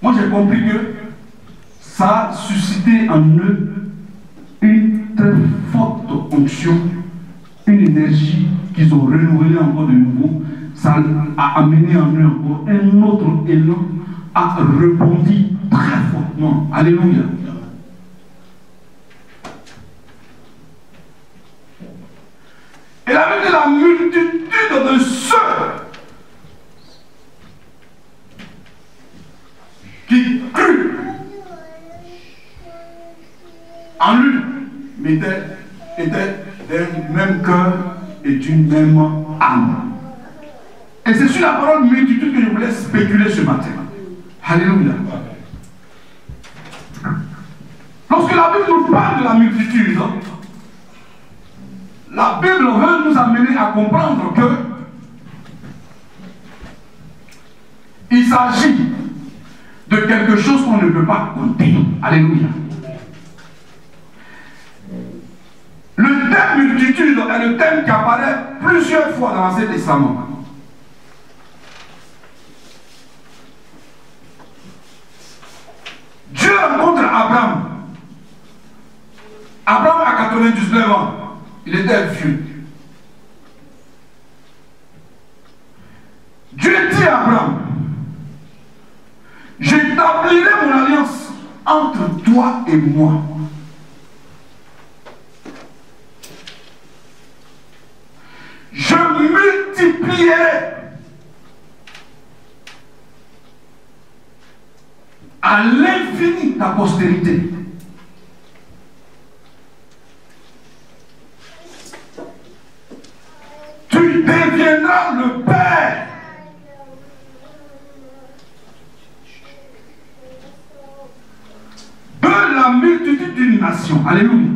moi j'ai compris que ça a suscité en eux une très forte onction, une énergie qu'ils ont renouvelée encore de nouveau. Ça a amené en eux encore un autre élan à rebondir très fortement. Alléluia. Et avec la multitude de ceux qui crurent en lui, mais étaient d'un même cœur et d'une même âme. Et c'est sur la parole multitude que je voulais spéculer ce matin. Alléluia. Lorsque la Bible nous parle de la multitude, la Bible veut nous amener à comprendre que il s'agit de quelque chose qu'on ne peut pas compter. Alléluia. Le thème multitude est le thème qui apparaît plusieurs fois dans l'Ancien Testament. Dieu rencontre Abraham. Abraham a 99 ans. Il était vieux. Dieu dit à Abraham, j'établirai mon alliance entre toi et moi. Je multiplierai à l'infini ta postérité. Tu deviendras le père de la multitude d'une nation. Alléluia.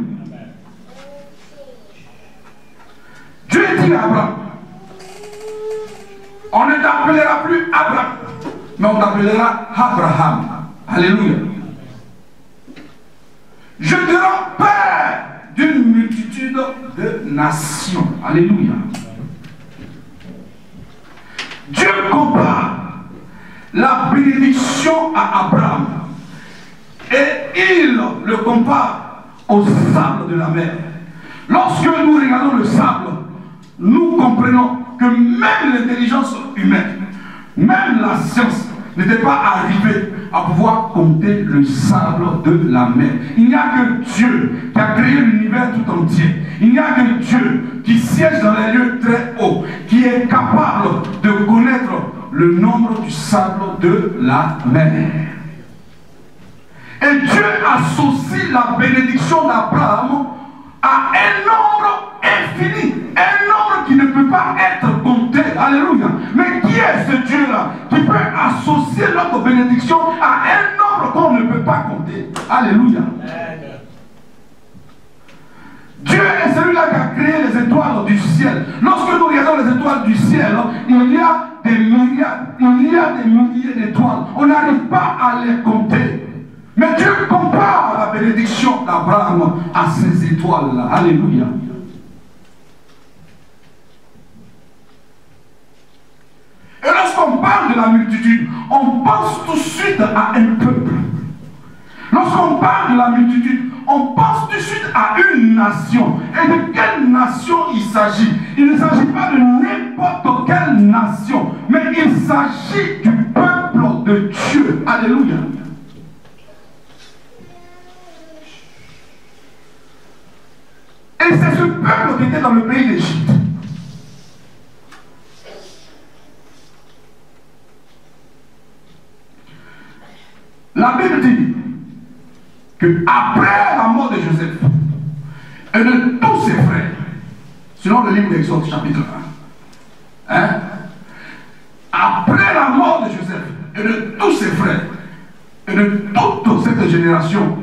Dieu dit à Abraham, on ne t'appellera plus Abraham, mais on t'appellera Abraham. Alléluia. Je te rends père d'une multitude de nations. Alléluia. Dieu compare la bénédiction à Abraham et il le compare au sable de la mer. Lorsque nous regardons le sable, nous comprenons que même l'intelligence humaine, même la science n'était pas arrivée à pouvoir compter le sable de la mer. Il n'y a que Dieu qui a créé l'univers tout entier. Il n'y a que Dieu qui siège dans les lieux très hauts, qui est capable de connaître le nombre du sable de la mer. Et Dieu associe la bénédiction d'Abraham à un nombre infini, un nombre qui ne peut pas être compté. Alléluia. Mais qui est ce Dieu-là qui peut associer notre bénédiction à un nombre qu'on ne peut pas compter? Alléluia. Dieu est celui-là qui a créé les étoiles du ciel. Lorsque nous regardons les étoiles du ciel, il y a des myriades, il y a des milliers d'étoiles. On n'arrive pas à les compter. Mais Dieu compare la bénédiction d'Abraham à ces étoiles-là. Alléluia. Et lorsqu'on parle de la multitude, on pense tout de suite à un peuple. Lorsqu'on parle de la multitude, on pense tout de suite à une nation. Et de quelle nation il s'agit? Il ne s'agit pas de n'importe quelle nation, mais il s'agit du peuple de Dieu. Alléluia. Et c'est ce peuple qui était dans le pays d'Égypte. La Bible dit que après la mort de Joseph et de tous ses frères, selon le livre d'Exode chapitre 1, après la mort de Joseph et de tous ses frères et de toute cette génération,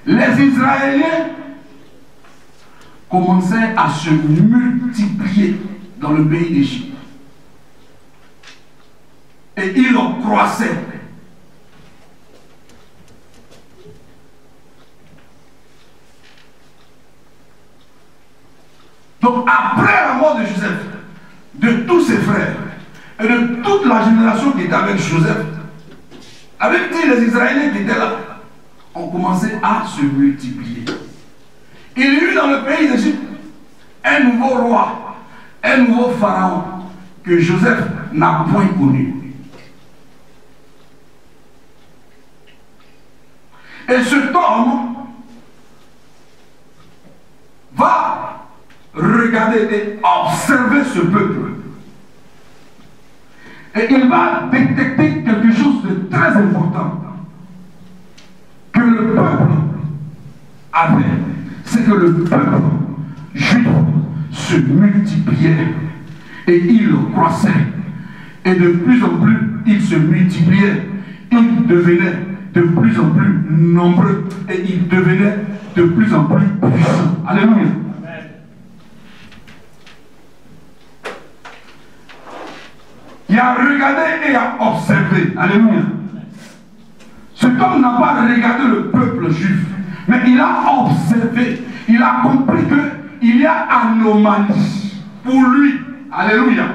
les Israéliens commençaient à se multiplier dans le pays d'Égypte. Et ils croissaient. Donc après la mort de Joseph, de tous ses frères et de toute la génération qui était avec Joseph, avec dit les Israéliens qui étaient là, ont commencé à se multiplier. Il y a eu dans le pays d'Égypte un nouveau roi, un nouveau pharaon que Joseph n'a point connu. Et cet homme va regarder et observer ce peuple. Et il va détecter quelque chose de très important que le peuple avait. C'est que le peuple juif se multipliait et il croissait. Et de plus en plus, il se multipliait. Il devenait de plus en plus nombreux et il devenait de plus en plus puissant. Alléluia. Il a regardé et a observé. Alléluia. Cet homme n'a pas regardé le peuple juif, mais il a observé. Il a compris qu'il y a anomalie pour lui. Alléluia.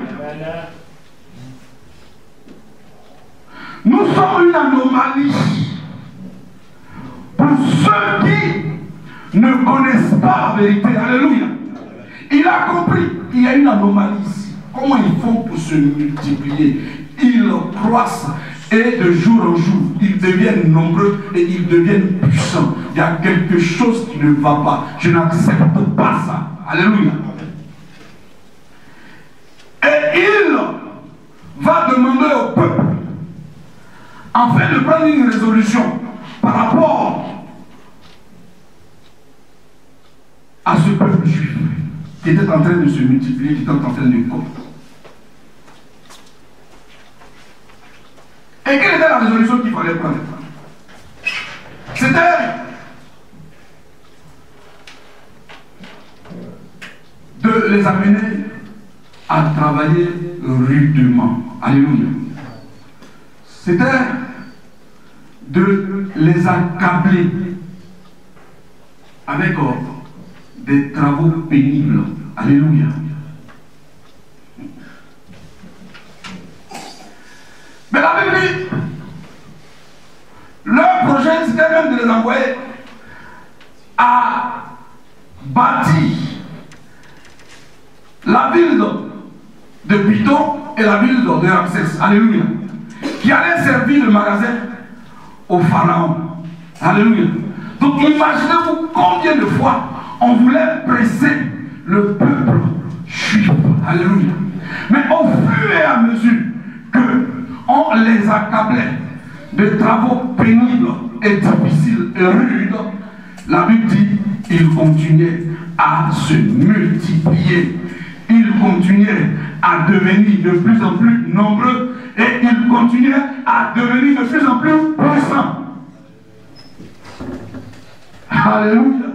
Nous sommes une anomalie pour ceux qui ne connaissent pas la vérité. Alléluia. Il a compris qu'il y a une anomalie ici. Comment ils font pour se multiplier? Ils croissent et de jour en jour, ils deviennent nombreux et ils deviennent puissants. Il y a quelque chose qui ne va pas. Je n'accepte pas ça. Alléluia. Et il va demander au peuple, afin de prendre une résolution par rapport à ce peuple juif qui était en train de se multiplier, qui était en train de compter. Et quelle était la résolution qu'il fallait prendre? C'était de les amener à travailler rudement. Alléluia. C'était de les accabler avec des travaux pénibles. Alléluia. Mais la Bible dit, leur projet, c'était même de les envoyer à bâtir la ville de Python et la ville de Ramsès. Alléluia. Qui allait servir de magasin au pharaon. Alléluia. Donc imaginez-vous combien de fois on voulait presser le peuple juif. Alléluia. Mais au fur et à mesure qu'on les accablait de travaux pénibles et difficiles et rudes, la Bible dit qu'ils continuaient à se multiplier. Ils continuaient à devenir de plus en plus nombreux et ils continuaient à devenir de plus en plus puissants. Alléluia.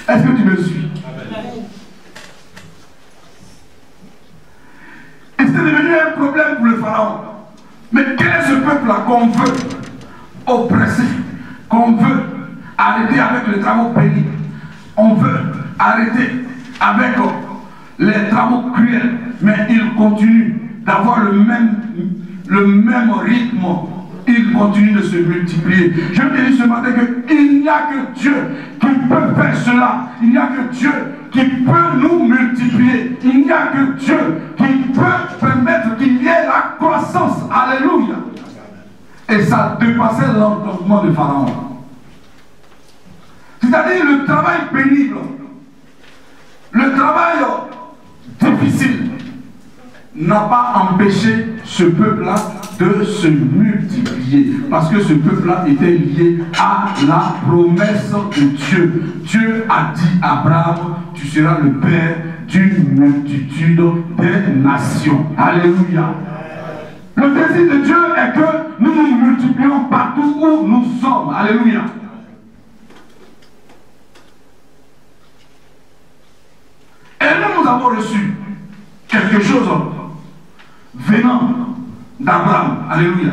Est-ce que tu me suis? Et c'est devenu un problème pour le pharaon. Mais quel est ce peuple-là qu'on veut oppresser, qu'on veut arrêter avec les travaux pénibles? On veut arrêter avec les travaux cruels, mais il continue d'avoir le même rythme. Il continue de se multiplier. Je te dis ce matin qu'il n'y a que Dieu qui peut faire cela. Il n'y a que Dieu qui peut nous multiplier. Il n'y a que Dieu qui peut permettre qu'il y ait la croissance. Alléluia. Et ça dépassait l'entendement de Pharaon. C'est-à-dire le travail pénible, le travail difficile n'a pas empêché ce peuple-là de se multiplier. Parce que ce peuple-là était lié à la promesse de Dieu. Dieu a dit à Abraham, tu seras le père d'une multitude des nations. Alléluia. Le désir de Dieu est que nous nous multiplions partout où nous sommes. Alléluia. Et nous avons reçu quelque chose venant d'Abraham. Alléluia.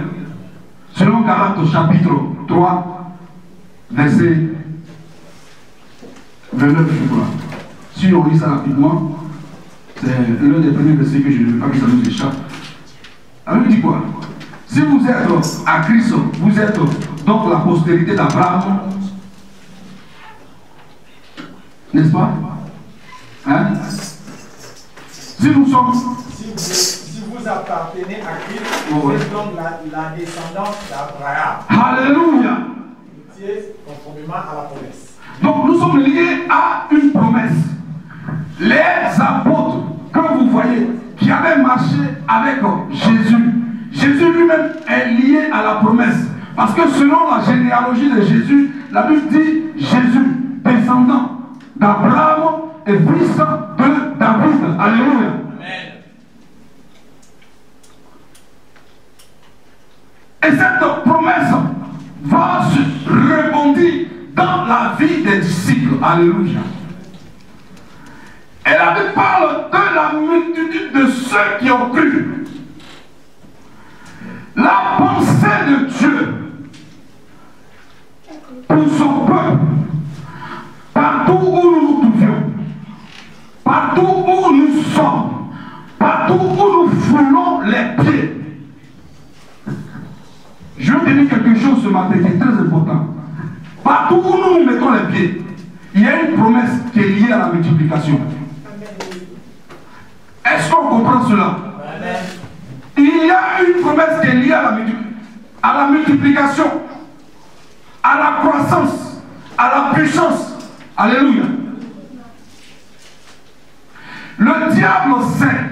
Selon Galates au chapitre 3, verset 29, je crois. Si on lit ça rapidement, c'est l'un des premiers versets que je ne veux pas que ça nous échappe. La Bible dit quoi? Si vous êtes à Christ, vous êtes donc la postérité d'Abraham. N'est-ce pas? Hein? Si nous sommes... Si vous appartenez à Christ, vous êtes donc la descendance d'Abraham. Alléluia. Qui est conformément à la promesse. Donc nous sommes liés à une promesse. Les apôtres que vous voyez qui avaient marché avec Jésus, Jésus lui-même est lié à la promesse. Parce que selon la généalogie de Jésus, la Bible dit Jésus, descendant d'Abraham et fils de David. Alléluia. Amen. Et cette promesse va se rebondir dans la vie des disciples. Alléluia. Et la Bible parle de la multitude de ceux qui ont cru. La pensée de Dieu pour son peuple, partout où nous nous trouvions, partout où nous sommes, partout où nous foulons les pieds. Je vais te dire quelque chose ce matin qui est très important. Partout où nous nous mettons les pieds, il y a une promesse qui est liée à la multiplication. Est-ce qu'on comprend cela? Amen. Il y a une promesse qui est liée à la multiplication, à la croissance, à la puissance. Alléluia. Le diable sait.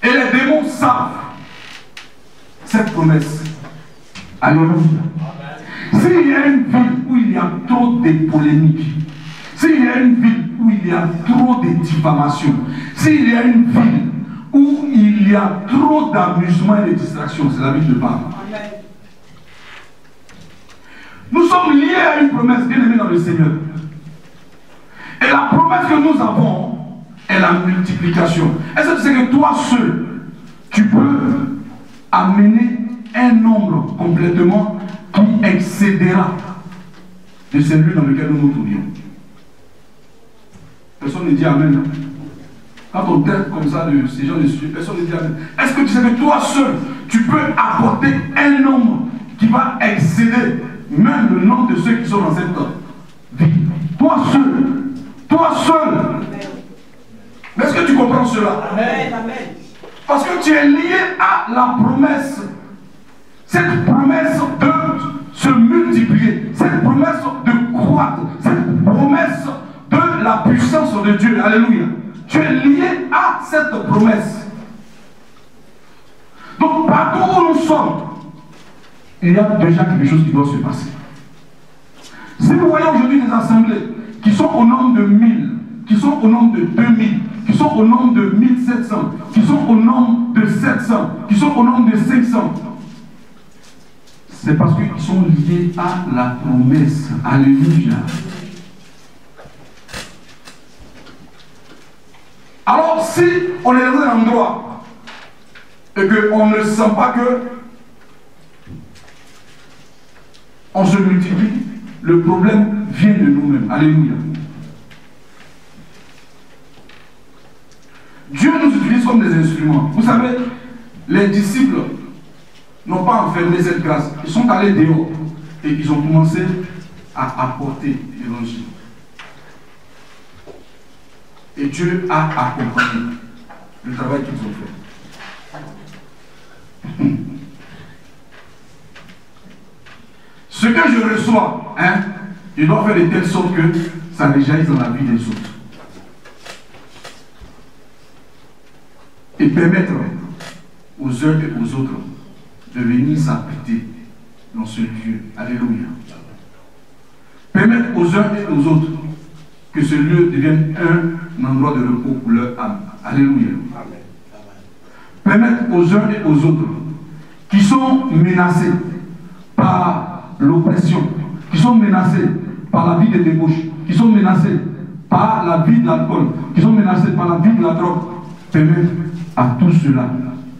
Et les démons savent cette promesse. Alléluia. S'il y a une ville où il y a trop de polémiques, s'il y a une ville où il y a trop de diffamation, s'il y a une ville où il y a trop d'amusement et de distraction, c'est la vie de parle. Nous sommes liés à une promesse, bien aimée dans le Seigneur. Et la promesse que nous avons est la multiplication. Est-ce que tu sais que toi seul, tu peux amener un nombre complètement qui excédera de celui dans lequel nous nous trouvions? Personne ne dit Amen. Quand on traite comme ça de ces gens de sujets, personne ne dit Amen. Est-ce que tu sais que toi seul, tu peux apporter un nombre qui va excéder même le nombre de ceux qui sont dans cette vie? Toi seul. Toi seul. Est-ce que tu comprends cela? Amen. Amen. Parce que tu es lié à la promesse. Cette promesse de se multiplier. Cette promesse de croître. Cette promesse de la puissance de Dieu. Alléluia. Tu es lié à cette promesse. Donc partout où nous sommes, il y a déjà quelque chose qui doit se passer. Si vous voyez aujourd'hui des assemblées qui sont au nombre de 1000, qui sont au nombre de 2000, qui sont au nombre de 1700, qui sont au nombre de 700, qui sont au nombre de 500, c'est parce qu'ils sont liés à la promesse. Alléluia. Alors si on est dans un endroit et qu'on ne sent pas que on se multiplie, le problème vient de nous-mêmes. Alléluia. Dieu nous utilise comme des instruments. Vous savez, les disciples n'ont pas enfermé cette grâce. Ils sont allés dehors et ils ont commencé à apporter l'évangile. Et Dieu a accompagné le travail qu'ils ont fait. Ce que je reçois, je dois faire de telle sorte que ça réjaillisse dans la vie des autres. Et permettre aux uns et aux autres de venir s'habiter dans ce lieu. Alléluia. Permettre aux uns et aux autres que ce lieu devienne un endroit de repos pour leur âme. Alléluia. Permettre aux uns et aux autres qui sont menacés par l'oppression, qui sont menacés par la vie des débauches, qui sont menacés par la vie de l'alcool, qui sont menacés par la vie de la drogue, permettre à tout cela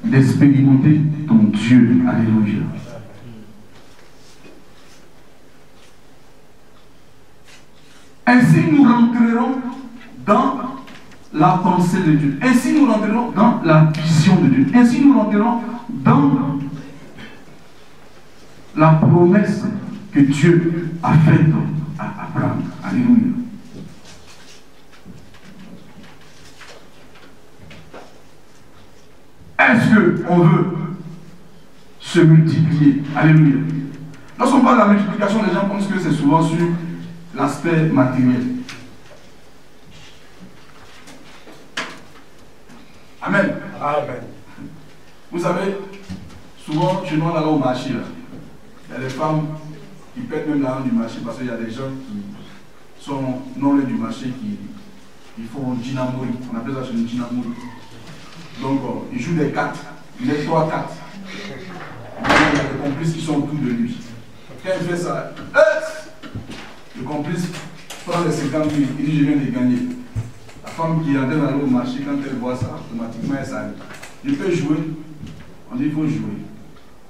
d'expérimenter ton Dieu. Alléluia. Ainsi, nous rentrerons dans la pensée de Dieu. Ainsi nous rentrerons dans la vision de Dieu. Ainsi nous rentrerons dans la promesse que Dieu a faite à Abraham. Alléluia. Est-ce qu'on veut se multiplier? Alléluia. Lorsqu'on parle de la multiplication, les gens pensent que c'est souvent sur l'aspect matériel. Amen. Amen. Vous savez, souvent, chez nous, on allait au marché, là. Il y a des femmes qui perdent même l'argent du marché parce qu'il y a des gens qui sont non loin du marché qui font dynamori. On appelle ça chez nous dynamori. Donc, ils jouent des cartes. Il est 3 cartes. Il y a des complices qui sont autour de lui. Quand il fait ça, le complice prend les 50 000. Il dit, je viens de gagner. La femme qui est en train d'aller au marché, quand elle voit ça, automatiquement elle s'arrête. Je peux jouer. On dit, il faut jouer.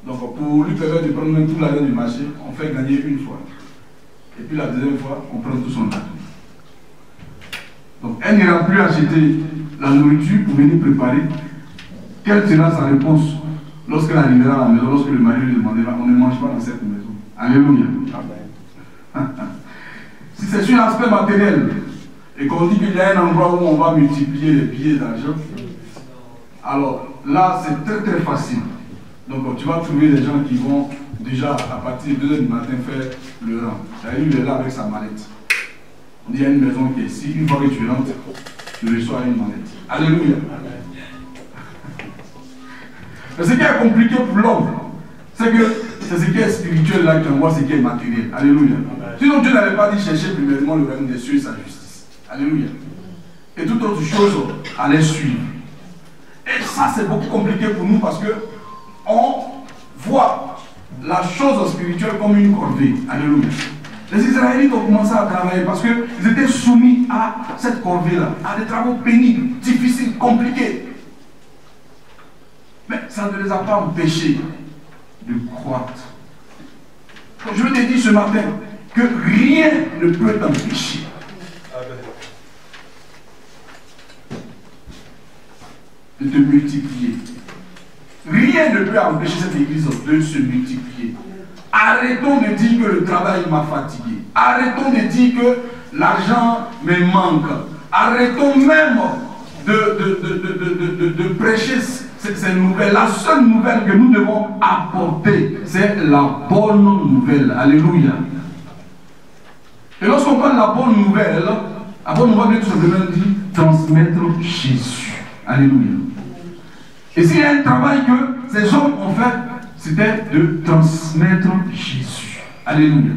Donc, pour lui permettre de prendre même tout l'argent du marché, on fait gagner une fois. Et puis la deuxième fois, on prend tout son argent. Donc, elle n'ira plus acheter la nourriture pour venir préparer. Quelle sera sa réponse lorsqu'elle arrivera à la maison, lorsque le mari lui demandera, on ne mange pas dans cette maison? Alléluia. Amen. Si c'est sur l'aspect matériel et qu'on dit qu'il y a un endroit où on va multiplier les billets d'argent, alors là, c'est très très facile. Donc tu vas trouver des gens qui vont déjà à partir de 2 h du matin faire le rang. C'est-à-dire il est là avec sa mallette. On dit il y a une maison qui est ici, une fois que tu rentres, tu reçois une mallette. Alléluia. Mais ce qui est compliqué pour l'homme, c'est que c'est ce qui est spirituel là qui envoie ce qui est matériel. Alléluia. Sinon Dieu n'avait pas dit chercher premièrement le règne des cieux et sa justice. Alléluia. Et toute autre chose allait suivre. Et ça c'est beaucoup compliqué pour nous parce que on voit la chose spirituelle comme une corvée. Alléluia. Les Israélites ont commencé à travailler parce qu'ils étaient soumis à cette corvée-là, à des travaux pénibles, difficiles, compliqués. Mais ça ne les a pas empêchés de croître. Donc je veux te dire ce matin que rien ne peut t'empêcher. De te multiplier. Rien ne peut empêcher cette église de se multiplier. Arrêtons de dire que le travail m'a fatigué. Arrêtons de dire que l'argent me manque. Arrêtons même de prêcher ces nouvelles. La seule nouvelle que nous devons apporter, c'est la bonne nouvelle. Alléluia. Et lorsqu'on parle de la bonne nouvelle veut tout simplement dire transmettre Jésus. Alléluia. Et s'il y a un travail que ces hommes ont fait, c'était de transmettre Jésus. Alléluia.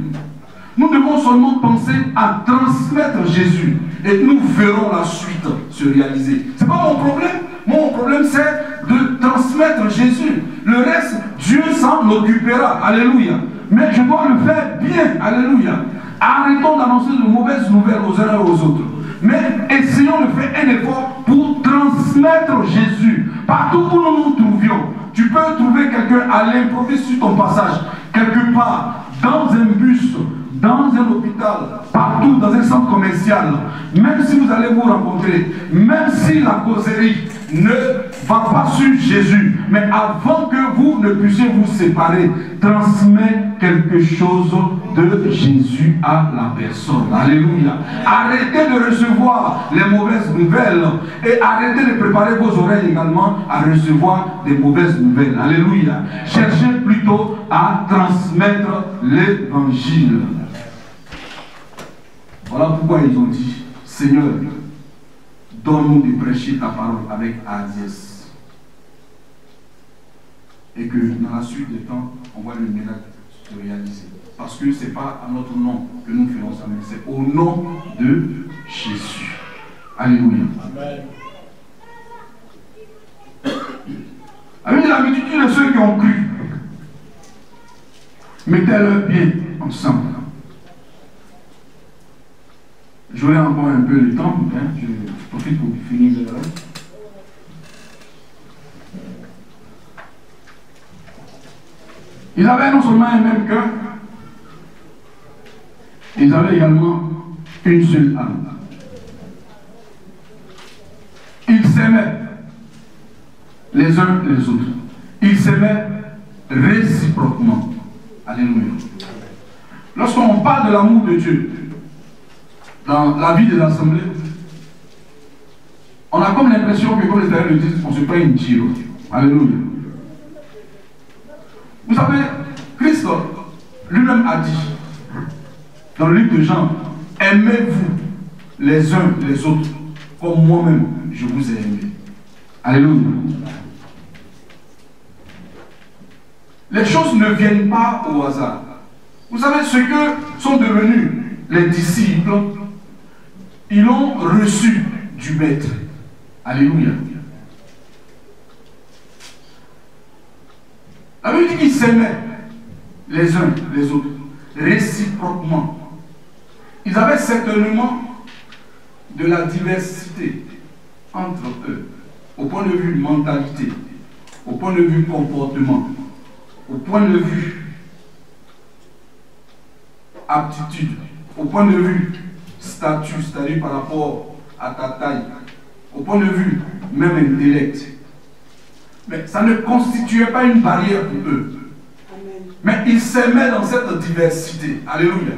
Nous devons seulement penser à transmettre Jésus et nous verrons la suite se réaliser. Ce n'est pas mon problème. Mon problème c'est de transmettre Jésus. Le reste, Dieu s'en occupera. Alléluia. Mais je dois le faire bien. Alléluia. Arrêtons d'annoncer de mauvaises nouvelles aux uns et aux autres. Mais essayons de faire un effort pour transmettre Jésus. Partout où nous nous trouvions, tu peux trouver quelqu'un à l'improviste sur ton passage, quelque part, dans un bus, dans un hôpital, partout, dans un centre commercial. Même si vous allez vous rencontrer, même si la causerie ne va pas sur Jésus, mais avant que vous ne puissiez vous séparer, transmets quelque chose de Jésus à la personne. Alléluia. Arrêtez de recevoir les mauvaises nouvelles et arrêtez de préparer vos oreilles également à recevoir des mauvaises nouvelles. Alléluia. Cherchez plutôt à transmettre l'évangile. Voilà pourquoi ils ont dit, Seigneur, donne-nous de prêcher ta parole avec hardiesse. Et que dans la suite des temps, on voit le miracle se réaliser. Parce que ce n'est pas à notre nom que nous faisons ça, mais c'est au nom de Jésus. Alléluia. Amen. Avec la multitude de ceux qui ont cru, mettez leurs pieds ensemble. J'aurai encore un peu de temps, hein, je profite pour finir le reste. Ils avaient non seulement un même cœur, ils avaient également une seule âme. s'aimaient les uns les autres. Ils s'aimaient réciproquement. Alléluia. Lorsqu'on parle de l'amour de Dieu dans la vie des assemblées, on a comme l'impression que, comme les Italiens le disent, on se prend une tire. Alléluia. Vous savez, Christ lui-même a dit, dans le livre de Jean, aimez-vous les uns les autres comme moi-même je vous ai aimé. Alléluia. Les choses ne viennent pas au hasard. Vous savez, ce que sont devenus les disciples, ils l'ont reçu du Maître. Alléluia. La Bible dit qu'ils s'aimaient les uns les autres, réciproquement. Ils avaient certainement de la diversité entre eux, au point de vue mentalité, au point de vue comportement, au point de vue aptitude, au point de vue statut, c'est-à-dire par rapport à ta taille, au point de vue même intellect. Mais ça ne constituait pas une barrière pour eux. Amen. Mais ils s'aimaient dans cette diversité. Alléluia.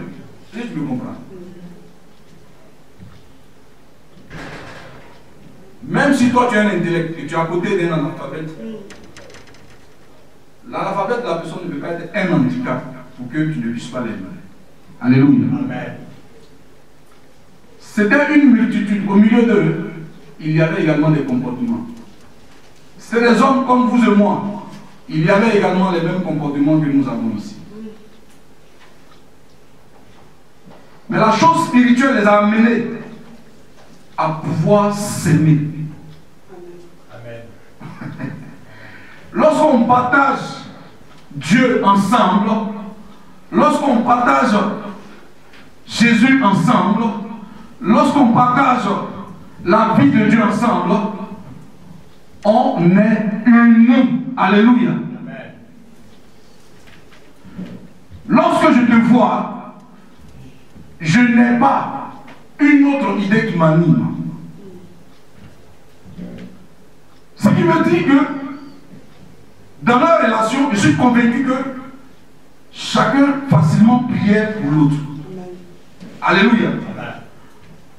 Est-ce que tu me comprends? Même si toi tu as un intellect et tu es à côté d'un analphabète, l'analphabète de la personne ne peut pas être un handicap pour que tu ne puisses pas l'aimer. Alléluia. Amen. C'était une multitude. Au milieu d'eux, il y avait également des comportements. C'était des hommes comme vous et moi. Il y avait également les mêmes comportements que nous avons ici. Mais la chose spirituelle les a amenés à pouvoir s'aimer. Amen. Lorsqu'on partage Dieu ensemble, lorsqu'on partage Jésus ensemble, lorsqu'on partage la vie de Dieu ensemble, on est unis. Alléluia. Amen. Lorsque je te vois, je n'ai pas une autre idée qui m'anime. Ce qui me dit que dans la relation, je suis convaincu que chacun facilement priait pour l'autre. Alléluia.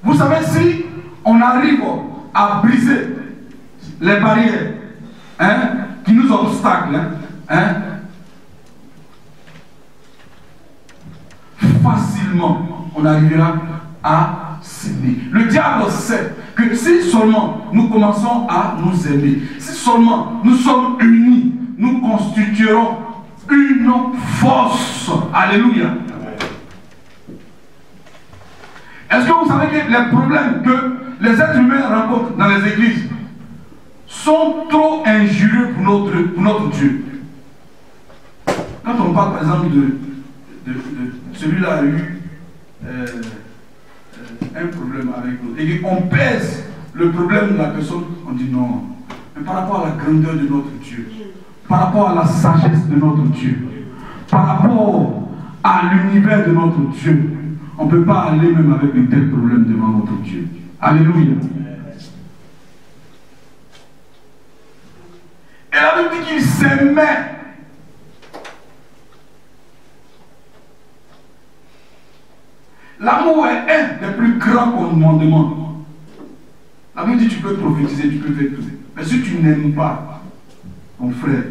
Vous savez, si on arrive à briser les barrières qui nous obstaclent, facilement on arrivera à s'aimer. Le diable sait que si seulement nous commençons à nous aimer, si seulement nous sommes unis, nous constituerons une force. Alléluia. Est-ce que vous savez que les problèmes que les êtres humains rencontrent dans les églises sont trop injurieux pour notre Dieu? Quand on parle par exemple de celui-là a eu un problème avec l'autre et qu'on pèse le problème de la personne, on dit non. Mais par rapport à la grandeur de notre Dieu, par rapport à la sagesse de notre Dieu, par rapport à l'univers de notre Dieu, on ne peut pas aller même avec de tels problèmes devant notre Dieu. Alléluia. Et la Bible dit qu'ils s'aimaient. L'amour est un des plus grands commandements. La Bible dit tu peux prophétiser, tu peux faire tout. Mais si tu n'aimes pas ton frère,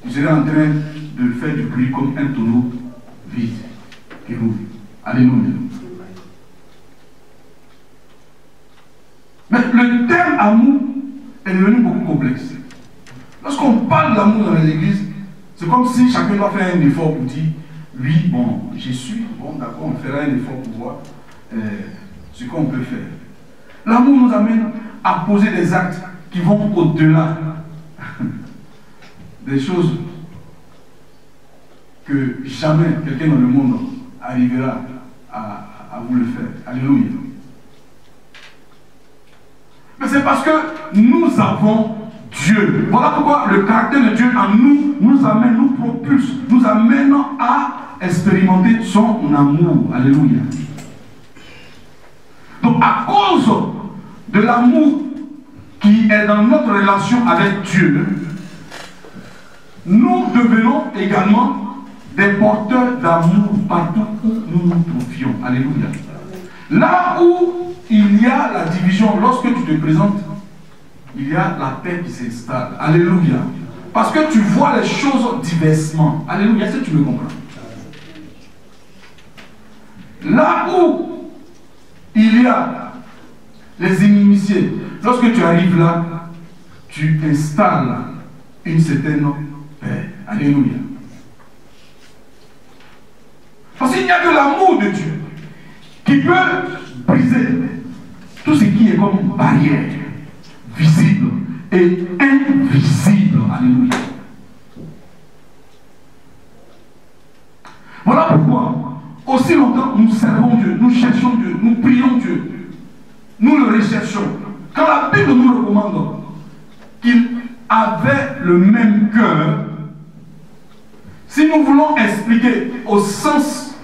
tu serais en train de faire du bruit comme un tonneau vide qui roule. Alléluia. Mais le terme amour est devenu beaucoup complexe. Lorsqu'on parle de l'amour dans les églises, c'est comme si chacun doit faire un effort pour dire oui, bon, j'y suis, bon, d'accord, on fera un effort pour voir ce qu'on peut faire. L'amour nous amène à poser des actes qui vont au-delà des choses que jamais quelqu'un dans le monde arrivera à vous le faire. Alléluia. Mais c'est parce que nous avons Dieu. Voilà pourquoi le caractère de Dieu en nous nous amène, nous propulse, nous amène à expérimenter son amour. Alléluia. Donc à cause de l'amour qui est dans notre relation avec Dieu, nous devenons également des porteurs d'amour partout où nous nous trouvions. Alléluia. Là où il y a la division, lorsque tu te présentes, il y a la paix qui s'installe. Alléluia. Parce que tu vois les choses diversement. Alléluia. Est-ce que tu me comprends? Là où il y a les inimitiés, lorsque tu arrives là, tu installes une certaine paix. Alléluia. Parce qu'il n'y a que l'amour de Dieu qui peut briser tout ce qui est comme barrière, visible et invisible. Alléluia. Voilà pourquoi, aussi longtemps nous servons Dieu, nous cherchons Dieu, nous prions Dieu, nous le recherchons. Quand la Bible nous recommande qu'il avait le même cœur, si nous voulons expliquer au sens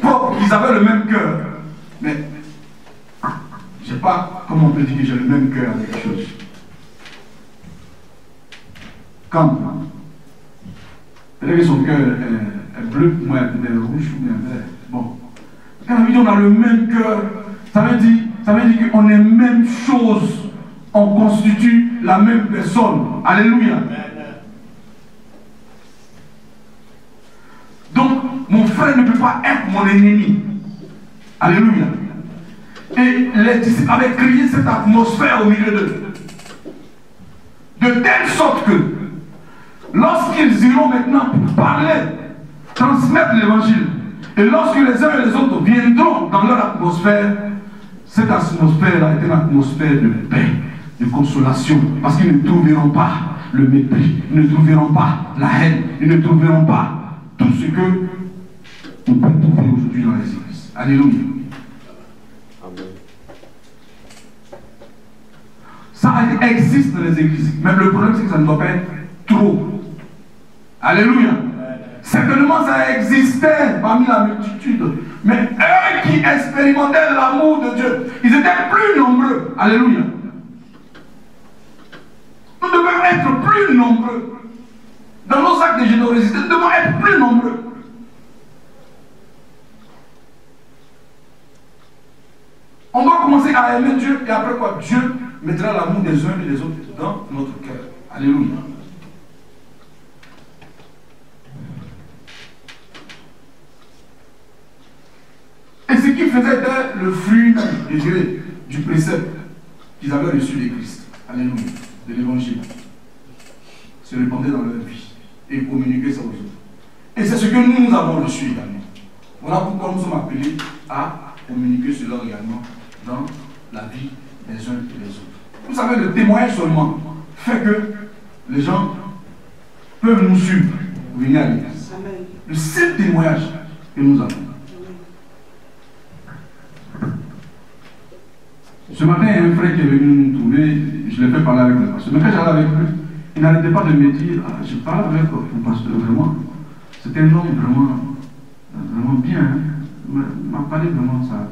propre qu'ils avaient le même cœur, mais je ne sais pas comment on peut dire que j'ai le même cœur avec quelque chose. Quand peut-être que son cœur est bleu, moi il est rouge ou bien vert. Bon. Quand on dit on a le même cœur, ça veut dire qu'on est même chose. On constitue la même personne. Alléluia. Donc, mon frère ne peut pas être mon ennemi. Alléluia. Et les disciples avaient créé cette atmosphère au milieu d'eux. De telle sorte que, lorsqu'ils iront maintenant pour parler, transmettre l'évangile, et lorsque les uns et les autres viendront dans leur atmosphère, cette atmosphère a été une atmosphère de paix, de consolation, parce qu'ils ne trouveront pas le mépris, ils ne trouveront pas la haine, ils ne trouveront pas tout ce que on peut trouver aujourd'hui dans les églises. Alléluia. Amen. Ça existe dans les églises, mais le problème c'est que ça ne doit pas être trop. Alléluia. Certainement ça existait parmi la multitude, mais eux qui expérimentaient l'amour de Dieu, ils étaient plus nombreux. Alléluia. Nous devons être plus nombreux. Dans nos actes de générosité, nous devons être plus nombreux. On doit commencer à aimer Dieu et après quoi, Dieu mettra l'amour des uns et des autres dans notre cœur. Alléluia. Et ce qui faisait le fruit de Dieu, du précepte qu'ils avaient reçu de Christ. Alléluia. De l'évangile. Se répandait dans leur vie et communiquer ça aux autres. Et c'est ce que nous avons reçu également. Voilà pourquoi nous sommes appelés à communiquer cela également dans la vie des uns et des autres. Vous savez, le témoignage seulement fait que les gens peuvent nous suivre pour venir à l'église. Le seul témoignage que nous avons. Ce matin, il y a un frère qui est venu nous trouver, je l'ai fait parler avec le pasteur. Mais quand j'allais avec lui, il n'arrêtait pas de me dire, ah, je parle avec le pasteur, vraiment. C'était un homme vraiment bien. Hein. Il m'a parlé vraiment, ça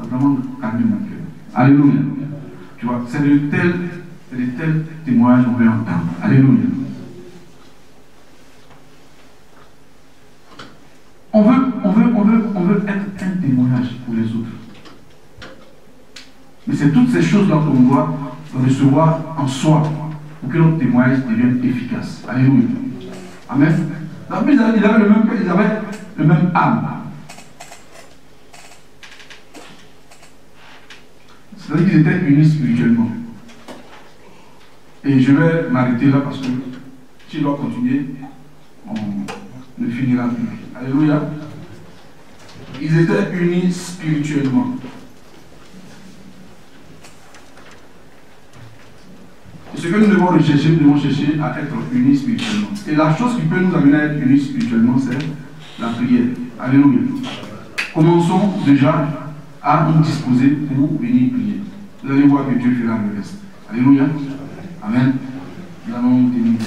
a vraiment calmé mon cœur. Alléluia. Tu vois, c'est de tels témoignages qu'on veut entendre. Alléluia. On veut être un témoignage pour les autres. Mais c'est toutes ces choses-là qu'on doit recevoir en soi pour que notre témoignage devienne efficace. Alléluia. Amen. Donc, ils avaient le même cœur, ils avaient le même âme. C'est-à-dire qu'ils étaient unis spirituellement. Et je vais m'arrêter là parce que si je dois continuer, on ne finira plus. Alléluia. Ils étaient unis spirituellement. Ce que nous devons rechercher, nous devons chercher à être unis spirituellement. Et la chose qui peut nous amener à être unis spirituellement, c'est la prière. Alléluia. Commençons déjà à nous disposer pour venir prier. Vous allez voir que Dieu fera le reste. Alléluia. Amen. Nous allons terminer.